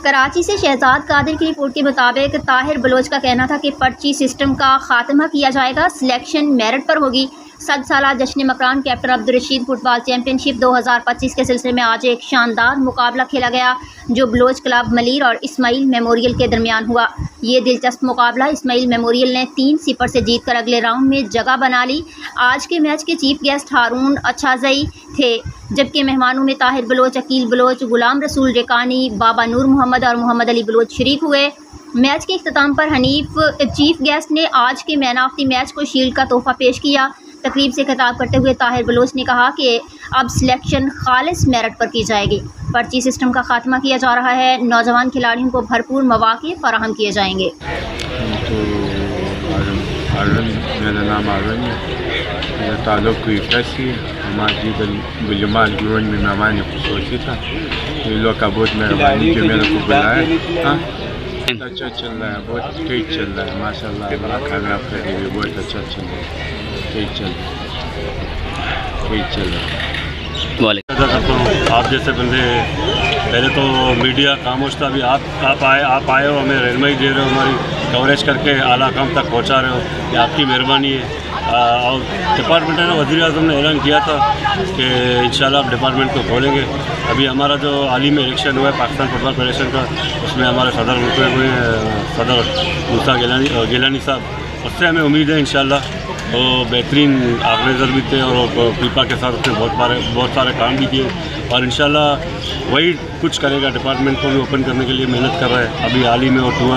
कराची से शहजाद कादिर की रिपोर्ट के मुताबिक ताहिर बलोच का कहना था कि पर्ची सिस्टम का खात्मा किया जाएगा, सिलेक्शन मेरिट पर होगी। 7 साला जश्न Makran captain Abdul Rashid football championship 2025 के सिलसिले में आज एक शानदार मुकाबला खेला गया जो बलोच क्लब मलीर और इस्माइल मेमोरियल के दरमियान हुआ। ये दिलचस्प मुकाबला इस्माइल मेमोरियल ने 3-0 से जीतकर अगले राउंड में जगह बना ली। आज के मैच के चीफ गेस्ट हारून अच्छाजई थे, जबकि मेहमानों में ताहिर बलोच, अकील बलोच, गुलाम रसूल रेकानी, बाबा नूर मोहम्मद और मोहम्मद अली बलोच शरीक हुए। मैच के इख्तिताम पर हनीफ चीफ गेस्ट ने आज के मैन ऑफ द मैच को शील्ड का तोहफा पेश किया। तकरीब से खिताब करते हुए ताहिर बलोच ने कहा कि अब सिलेक्शन खालिस मेरिट पर की जाएगी, पर्ची सिस्टम का खात्मा किया जा रहा है, नौजवान खिलाड़ियों को भरपूर मौके फराहम किए जाएंगे। तो मेरा नाम आर्यन है, मेरा ताल्लुक हुई कैसी हमारी गुलजमाल गुरोज में मेहमान खुशूसी था। ये लोग का बहुत मेहरबानी जो मेरे को बुलाया। हाँ अच्छा चल रहा है, बहुत ठीक चल रहा है माशाल्लाह, बड़ा कामयाब करे हुए, बहुत अच्छा चल रहा है, ठीक चल रहा है। आप जैसे बंदे पहले तो मीडिया खामोश था, अभी आप आए हो, हमें रहनुमाई दे रहे हो, हमारी कवरेज करके आला काम तक पहुंचा रहे हो, ये आपकी मेहरबानी है। और डिपार्टमेंट ने वज़ीर-ए-आज़म ने ऐलान किया था कि इंशाल्लाह आप डिपार्टमेंट को खोलेंगे। अभी हमारा जो हाल ही में इलेक्शन हुआ है पाकिस्तान फुटबॉल फेडरेशन का, उसमें हमारे सदर मुकर्रर हुए हैं सदर मूसा गिलानी साहब, उससे हमें उम्मीद है इंशाल्लाह वो बेहतरीन ऑर्गेनाइज़र भी थे और पीपा के साथ उसने बहुत सारे काम भी किए और इंशाल्लाह वही कुछ करेगा। डिपार्टमेंट को भी ओपन करने के लिए मेहनत कर रहा है। अभी हाल ही में वो टूर